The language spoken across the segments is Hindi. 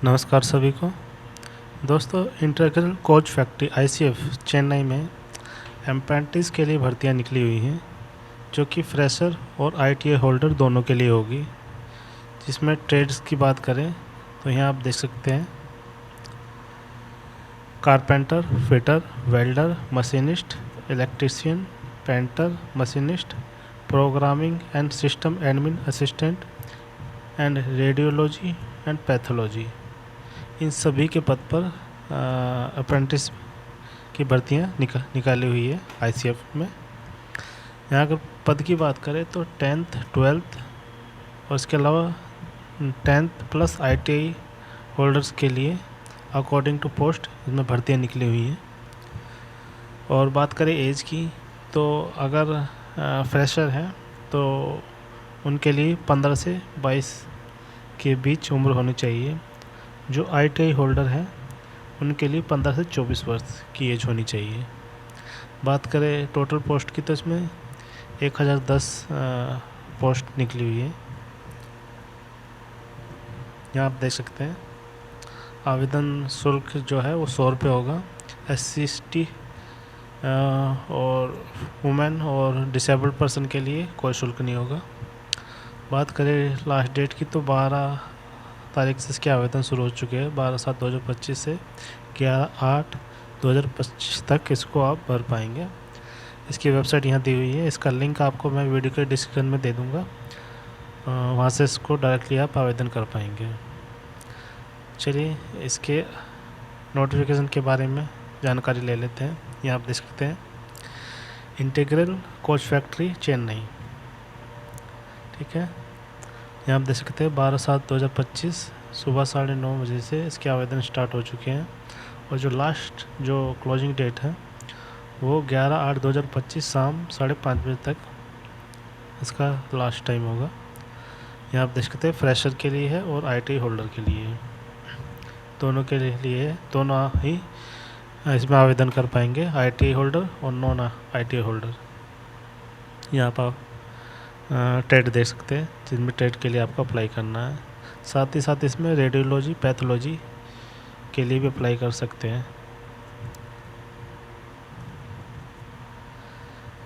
नमस्कार सभी को। दोस्तों, integral coach factory ICF Chennai में एप्रेंटिस के लिए भर्तियां निकली हुई हैं, जो कि फ्रेशर और आईटीआई होल्डर दोनों के लिए होगी। जिसमें ट्रेड्स की बात करें तो यहाँ आप देख सकते हैं carpenter, fitter, welder, machinist, electrician, painter, machinist, programming and system admin assistant and radiology and pathology, इन सभी के पद पर अप्रेंटिस की भर्तियां निकाली हुई है आईसीएफ में। यहाँ अगर पद की बात करें तो 10th 12th और इसके अलावा 10th प्लस आईटीआई होल्डर्स के लिए अकॉर्डिंग टू पोस्ट इसमें भर्तियां निकली हुई हैं। और बात करें एज की तो अगर फ्रेशर हैं तो उनके लिए 15 से 22 के बीच उम्र होनी चाहिए। जो आईटीआई होल्डर हैं उनके लिए 15 से 24 वर्ष की एज होनी चाहिए। बात करें टोटल पोस्ट की तो इसमें 1010 पोस्ट निकली हुई है। यहाँ आप देख सकते हैं आवेदन शुल्क जो है वो 100 रुपये होगा। SC/ST और वुमेन और डिसेबल्ड पर्सन के लिए कोई शुल्क नहीं होगा। बात करें लास्ट डेट की तो 12 तारीख से इसके आवेदन शुरू हो चुके हैं। 12/7/2025 से 11/8/2025 तक इसको आप भर पाएंगे। इसकी वेबसाइट यहाँ दी हुई है, इसका लिंक आपको मैं वीडियो के डिस्क्रिप्शन में दे दूँगा, वहाँ से इसको डायरेक्टली आप आवेदन कर पाएंगे। चलिए इसके नोटिफिकेशन के बारे में जानकारी ले लेते हैं। यहाँ आप देख सकते हैं इंटीग्रल कोच फैक्ट्री चेन्नई, ठीक है। यहाँ आप देख सकते हैं 12/7/2025 सुबह 9:30 बजे से इसके आवेदन स्टार्ट हो चुके हैं। और जो क्लोजिंग डेट है वो 11/8/2025 शाम 5:30 बजे तक इसका लास्ट टाइम होगा। यहाँ आप देख सकते हैं फ्रेशर के लिए है और आईटीआई होल्डर के लिए है, दोनों के लिए है। दोनों ही इसमें आवेदन कर पाएंगे, आईटीआई होल्डर और नॉन आईटीआई होल्डर। यहाँ पर ट्रेड देख सकते हैं जिनमें ट्रेड के लिए आपको अप्लाई करना है। साथ ही साथ इसमें रेडियोलॉजी पैथोलॉजी के लिए भी अप्लाई कर सकते हैं।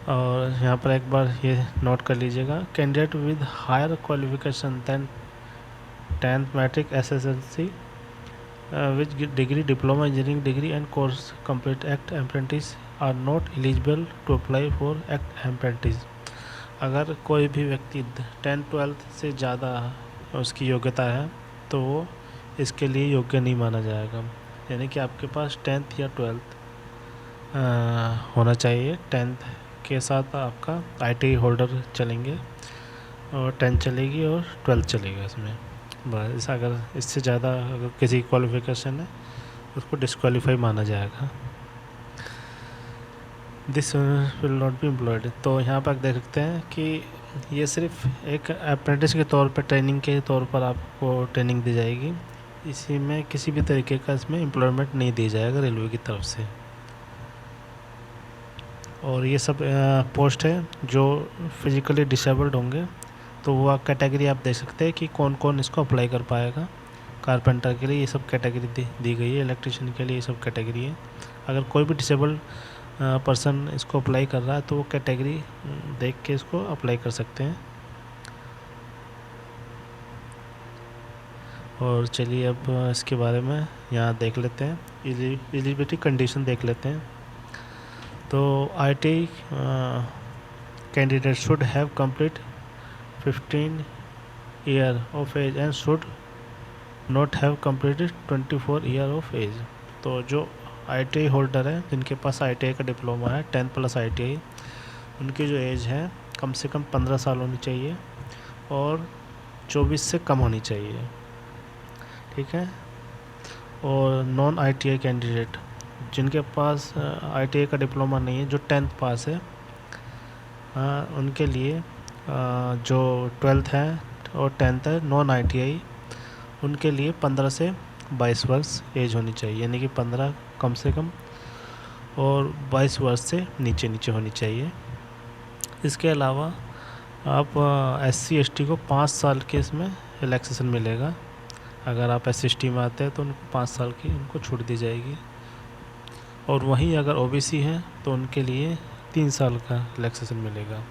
और यहाँ पर एक बार ये नोट कर लीजिएगा, candidate with higher qualification than 10th matric SSLC which degree diploma engineering degree and course complete act apprentice are not eligible to apply for act apprentice. अगर कोई भी व्यक्ति 10th-12th से ज़्यादा उसकी योग्यता है तो वो इसके लिए योग्य नहीं माना जाएगा। यानी कि आपके पास 10th या 12th होना चाहिए। 10th के साथ आपका आईटीआई होल्डर चलेंगे और 10th चलेगी और 12th चलेगा इसमें। बस अगर इससे ज़्यादा अगर किसी क्वालिफिकेशन है उसको डिस्क्वालीफाई माना जाएगा। This will not be employed. तो यहाँ पर आप देख सकते हैं कि ये सिर्फ एक अप्रेंटिस के तौर पर ट्रेनिंग के तौर पर आपको ट्रेनिंग दी जाएगी। इसी में किसी भी तरीके का इसमें एम्प्लॉयमेंट नहीं दिया जाएगा रेलवे की तरफ से। और ये सब पोस्ट है जो फिजिकली डिसेबल्ड होंगे, तो वो कैटेगरी आप देख सकते हैं कि कौन कौन इसको अप्लाई कर पाएगा। कारपेंटर के लिए ये सब कैटेगरी दी गई है, इलेक्ट्रीशियन के लिए ये सब कैटेगरी है। अगर कोई भी डिसेबल्ड पर्सन इसको अप्लाई कर रहा है तो वो कैटेगरी देख के इसको अप्लाई कर सकते हैं। और चलिए अब इसके बारे में यहाँ देख लेते हैं, एलिजिबिलिटी कंडीशन देख लेते हैं। तो ITI candidate should have complete 15 year of age and should not have completed 24 year of age. तो जो आईटीआई होल्डर है जिनके पास आईटीआई का डिप्लोमा है 10th प्लस आईटीआई, उनकी जो एज है कम से कम 15 साल होनी चाहिए और 24 से कम होनी चाहिए, ठीक है। और नॉन आईटीआई कैंडिडेट जिनके पास आईटीआई का डिप्लोमा नहीं है, जो 10th पास है, उनके लिए जो 12th है और 10th है नॉन आईटीआई, उनके लिए 15 से 22 वर्ष एज होनी चाहिए। यानी कि 15 कम से कम और 22 वर्ष से नीचे होनी चाहिए। इसके अलावा आप SC/ST को 5 साल के इसमें रिलैक्सेशन मिलेगा अगर आप SC/ST में आते हैं तो उनको 5 साल की उनको छूट दी जाएगी। और वहीं अगर OBC हैं तो उनके लिए 3 साल का रिलैक्सेशन मिलेगा।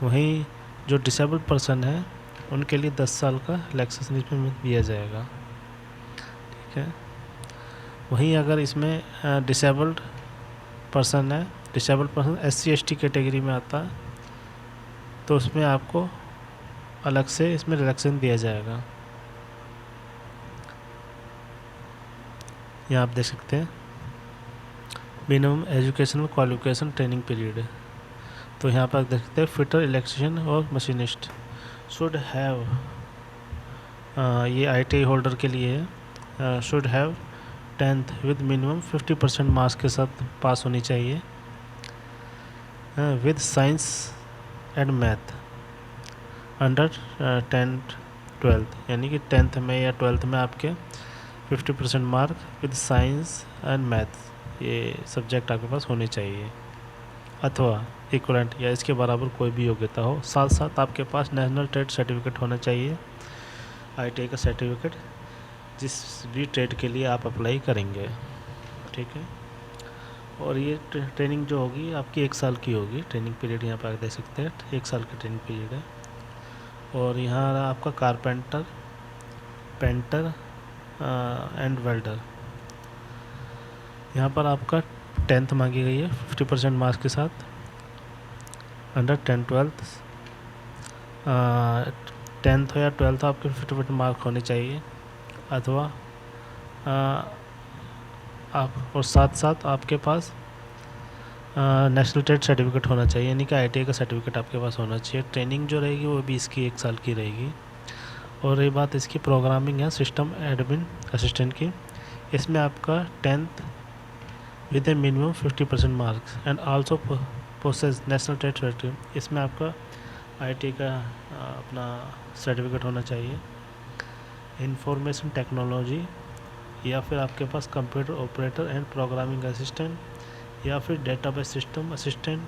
वहीं जो डिसेबल्ड पर्सन है उनके लिए 10 साल का रिलैक्सेशन इसमें दिया जाएगा। ठीक है। वहीं अगर इसमें डिसेबल्ड पर्सन है, डिसेबल्ड पर्सन SC/ST कैटेगरी में आता है तो उसमें आपको अलग से इसमें रिलैक्सेशन दिया जाएगा। यहाँ आप देख सकते हैं minimum educational qualification training period है। तो यहाँ पर देख सकते हैं फिटर, इलेक्ट्रिशियन और मशीनिस्ट शुड हैव, ये ITI होल्डर के लिए है, should have 10th with minimum 50% marks के साथ पास होनी चाहिए, with science and math under 10th 12th, यानी कि 10th में या 12th में आपके 50% mark with science and math ये सब्जेक्ट आपके पास होने चाहिए, अथवा इक्वलेंट या इसके बराबर कोई भी योग्यता हो। साथ साथ आपके पास नेशनल ट्रेड सर्टिफिकेट होना चाहिए, ITI का सर्टिफिकेट, जिस भी ट्रेड के लिए आप अप्लाई करेंगे। ठीक है। और ये ट्रेनिंग जो होगी आपकी 1 साल की होगी। ट्रेनिंग पीरियड यहाँ पर देख सकते हैं 1 साल की ट्रेनिंग पीरियड है। और यहाँ आपका कारपेंटर, पेंटर एंड वेल्डर, यहाँ पर आपका 10th मांगी गई है 50% मार्क्स के साथ अंडर 10th 12th, 10th या 12th आपके 50% मार्क होने चाहिए, अथवा आप, और साथ साथ आपके पास नेशनल ट्रेड सर्टिफिकेट होना चाहिए, यानी कि ITI का सर्टिफिकेट आपके पास होना चाहिए। ट्रेनिंग जो रहेगी वो भी इसकी 1 साल की रहेगी। और ये बात इसकी प्रोग्रामिंग है सिस्टम एडमिन असिस्टेंट की, इसमें आपका 10th with A minimum 50% marks and also process national trade certificate, इसमें आपका ITI का अपना सर्टिफिकेट होना चाहिए। इंफॉर्मेशन टेक्नोलॉजी, या फिर आपके पास computer operator and programming assistant, या फिर डेटाबेस सिस्टम असिस्टेंट,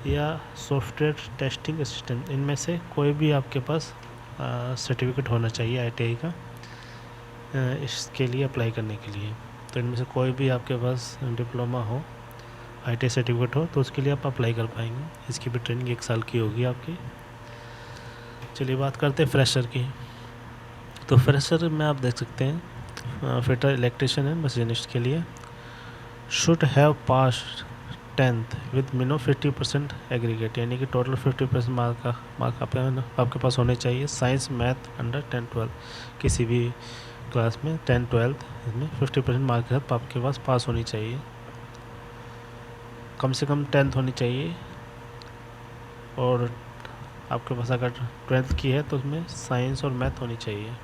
या सॉफ्टवेयर टेस्टिंग असिस्टेंट, इनमें से कोई भी आपके पास सर्टिफिकेट होना चाहिए ITI का इसके लिए अप्लाई करने के लिए। तो इनमें से कोई भी आपके पास डिप्लोमा हो, ITI सर्टिफिकेट हो, तो उसके लिए आप अप्लाई कर पाएंगे। इसकी भी ट्रेनिंग 1 साल की होगी आपकी। चलिए बात करते हैं फ्रेशर की। तो फ्रेशर में आप देख सकते हैं फिटर, इलेक्ट्रिशियन एंड मशीनिस्ट के लिए should have pass 10th with minimum 50% aggregate, यानी कि टोटल 50% मार्क आपके पास होने चाहिए। Science math under 10th 12th किसी भी क्लास में 10th 12th इसमें 50% मार्क के साथ आपके पास पास होनी चाहिए। कम से कम 10th होनी चाहिए, और आपके पास अगर 12th की है तो उसमें साइंस और मैथ होनी चाहिए।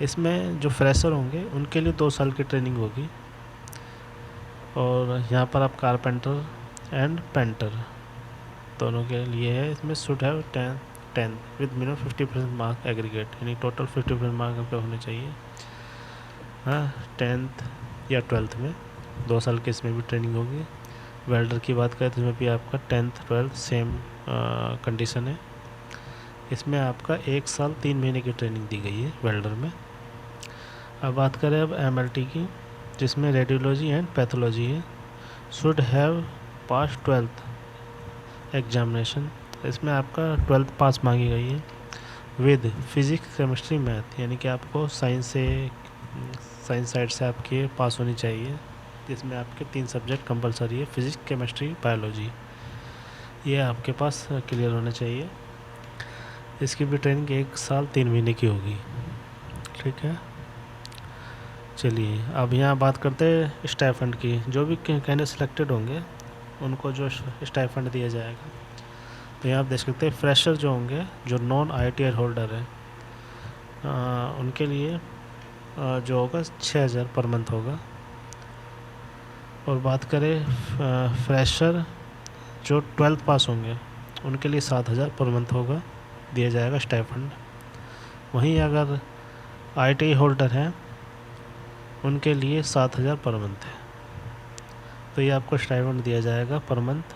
इसमें जो फ्रेशर होंगे उनके लिए 2 साल की ट्रेनिंग होगी। और यहाँ पर आप कारपेंटर एंड पेंटर दोनों के लिए है, इसमें should have 10th with minimum 50% mark aggregate, यानी टोटल 50% मार्क आपके होने चाहिए। हाँ, 10th या 12th में 2 साल की इसमें भी ट्रेनिंग होगी। वेल्डर की बात करें तो इसमें भी आपका 10th 12th सेम कंडीशन है। इसमें आपका 1 साल 3 महीने की ट्रेनिंग दी गई है वेल्डर में। अब बात करें अब MLT की, जिसमें रेडियोलॉजी एंड पैथोलॉजी है, should have pass 12th examination, इसमें आपका 12th पास मांगी गई है, विद फिज़िक्स केमिस्ट्री मैथ, यानी कि आपको साइंस साइड से आपके पास होनी चाहिए, जिसमें आपके 3 सब्जेक्ट कंपलसरी है, फिज़िक्स केमिस्ट्री बायोलॉजी, ये आपके पास क्लियर होना चाहिए। इसकी भी ट्रेनिंग 1 साल 3 महीने की होगी। ठीक है। चलिए अब यहाँ बात करते हैं स्टाइफंड की। जो भी कैंडिडेट सिलेक्टेड होंगे उनको जो स्टाइफंड दिया जाएगा, तो यहाँ आप देख सकते हैं फ्रेशर जो होंगे, जो नॉन ITI होल्डर है, उनके लिए जो होगा 6,000 पर मंथ होगा। और बात करें फ्रेशर जो 12th पास होंगे उनके लिए 7,000 पर मंथ होगा, दिया जाएगा स्टाइफंड। वहीं अगर ITI होल्डर हैं उनके लिए 7,000 पर मंथ है। तो ये आपको स्टाइफंड दिया जाएगा पर मंथ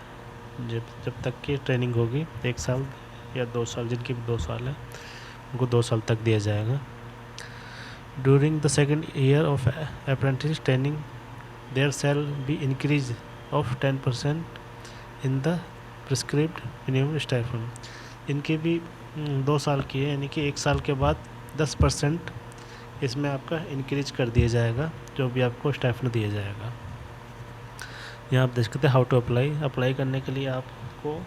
जब तक की ट्रेनिंग होगी, 1 साल या 2 साल, जिनकी 2 साल है उनको 2 साल तक दिया जाएगा। During the second year of apprentice training, there shall be increase of 10% in the prescribed minimum stipend. इनके भी 2 साल की है, यानी कि 1 साल के बाद 10% इसमें आपका इंक्रीज कर दिया जाएगा, जो भी आपको स्टाइपेंड दिया जाएगा। यहाँ आप देख सकते हैं हाउ टू अप्लाई करने के लिए आपको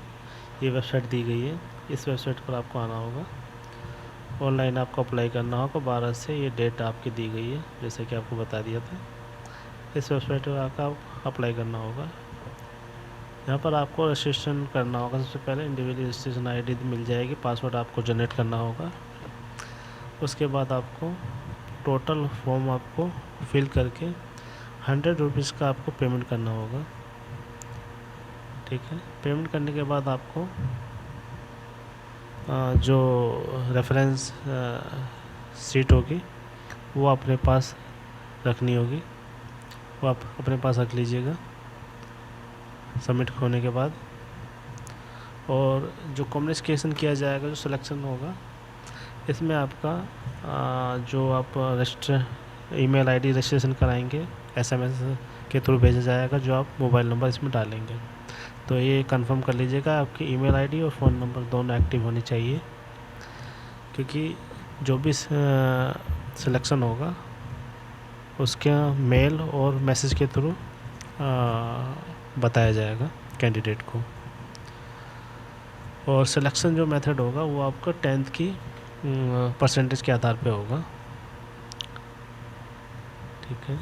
ये वेबसाइट दी गई है। इस वेबसाइट पर आपको आना होगा, ऑनलाइन आपको अप्लाई करना होगा। 12 से ये डेट आपकी दी गई है, जैसे कि आपको बता दिया था। इस वेबसाइट पर आकर अप्लाई करना होगा। यहाँ पर आपको रजिस्ट्रेशन करना होगा। सबसे पहले इंडिविजुअल रजिस्ट्रेशन ID मिल जाएगी, पासवर्ड आपको जनरेट करना होगा। उसके बाद आपको टोटल फॉर्म आपको फिल करके 100 रुपीज़ का आपको पेमेंट करना होगा। ठीक है, पेमेंट करने के बाद आपको जो रेफरेंस सीट होगी वो अपने पास रखनी होगी, वो आप अपने पास रख लीजिएगा सबमिट होने के बाद। और जो कम्युनिकेशन किया जाएगा, जो सिलेक्शन होगा, इसमें आपका जो आप ईमेल ID रजिस्ट्रेशन कराएंगे SMS के थ्रू भेजा जाएगा, जो आप मोबाइल नंबर इसमें डालेंगे। तो ये कंफर्म कर लीजिएगा आपकी ईमेल ID और फ़ोन नंबर दोनों एक्टिव होनी चाहिए, क्योंकि जो भी सिलेक्शन होगा उसके मेल और मैसेज के थ्रू बताया जाएगा कैंडिडेट को। और सिलेक्शन जो मेथड होगा वो आपका 10th की परसेंटेज के आधार पे होगा। ठीक है,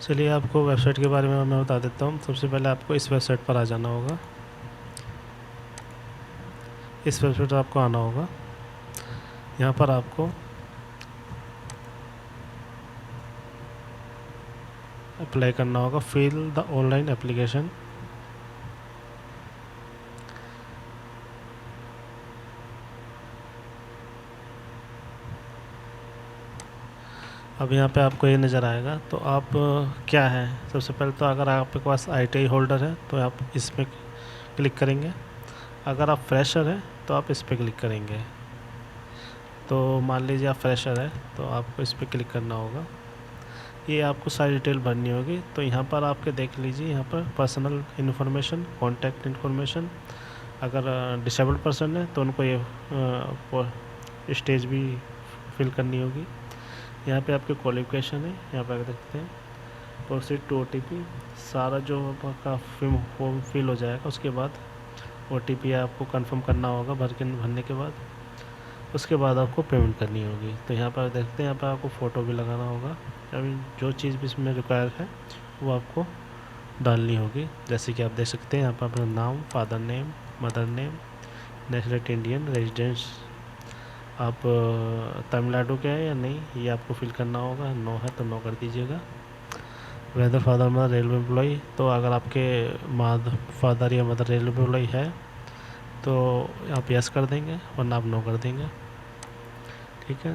चलिए आपको वेबसाइट के बारे में मैं बता देता हूँ। सबसे पहले आपको इस वेबसाइट पर आ जाना होगा। इस वेबसाइट पर आपको आना होगा। यहाँ पर आपको अप्लाई करना होगा, फिल द ऑनलाइन एप्लीकेशन। अब यहाँ पे आपको ये नज़र आएगा। तो आप क्या है, सबसे पहले तो अगर आपके पास ITI होल्डर है तो आप इस पर क्लिक करेंगे। अगर आप फ्रेशर हैं तो आप इस पर क्लिक करेंगे। तो मान लीजिए आप फ्रेशर है तो आपको इस पर क्लिक करना होगा। ये आपको सारी डिटेल भरनी होगी। तो यहाँ पर आपके देख लीजिए, यहाँ पर पर्सनल इन्फॉर्मेशन, कॉन्टैक्ट इन्फॉर्मेशन। अगर डिसेबल्ड पर्सन है तो उनको ये स्टेज भी फिल करनी होगी। यहाँ पे आपके क्वालिफिकेशन है, यहाँ पर देखते हैं प्रोसीड टू OTP। सारा जो आपका फॉर्म फिल हो जाएगा, उसके बाद OTP आपको कंफर्म करना होगा भरने के बाद। उसके बाद आपको पेमेंट करनी होगी। तो यहाँ पर देखते हैं, यहाँ पर आपको फ़ोटो भी लगाना होगा। अभी जो चीज़ भी इसमें रिक्वायर है वो आपको डालनी होगी। जैसे कि आप देख सकते हैं यहाँ पर अपना नाम, father name, mother name, nationality Indian, residence आप तमिलनाडु के हैं या नहीं, ये आपको फिल करना होगा। नो है तो नो कर दीजिएगा। Whether father mother railway employee, तो अगर आपके फादर या मदर रेलवे एम्प्लॉई है तो आप यस कर देंगे, वरना आप नो कर देंगे। ठीक है,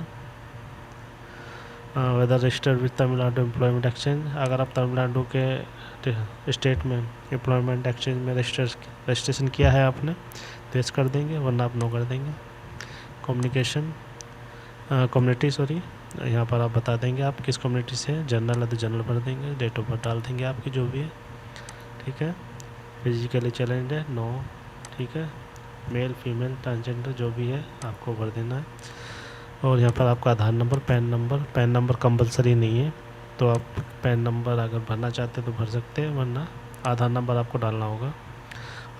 whether registered with Tamil Nadu employment exchange, अगर आप तमिलनाडु के स्टेट में एम्प्लॉयमेंट एक्सचेंज में रजिस्ट्रेशन किया है आपने तो यस कर देंगे, वरना आप नो कर देंगे। कम्युनिटी यहाँ पर आप बता देंगे आप किस कम्युनिटी से हैं। जनरल है तो जनरल भर देंगे, डेट ऑफ बर्थ डाल देंगे आपकी जो भी है। ठीक है, फिजिकली चैलेंज है, नो। ठीक है, मेल फीमेल ट्रांसजेंडर जो भी है आपको भर देना है। और यहाँ पर आपका आधार नंबर, पैन नंबर कंपलसरी नहीं है, तो आप पैन नंबर अगर भरना चाहते हैं तो भर सकते हैं, वरना आधार नंबर आपको डालना होगा।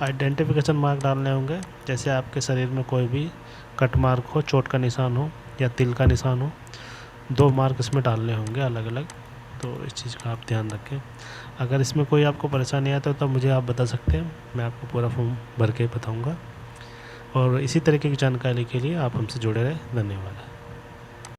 आइडेंटिफिकेशन मार्क डालने होंगे, जैसे आपके शरीर में कोई भी कट मार्क हो, चोट का निशान हो या तिल का निशान हो, 2 मार्क इसमें डालने होंगे अलग अलग। तो इस चीज़ का आप ध्यान रखें। अगर इसमें कोई आपको परेशानी आता है तो मुझे आप बता सकते हैं, मैं आपको पूरा फॉर्म भर के बताऊँगा। और इसी तरीके की जानकारी के लिए आप हमसे जुड़े रहें। धन्यवाद।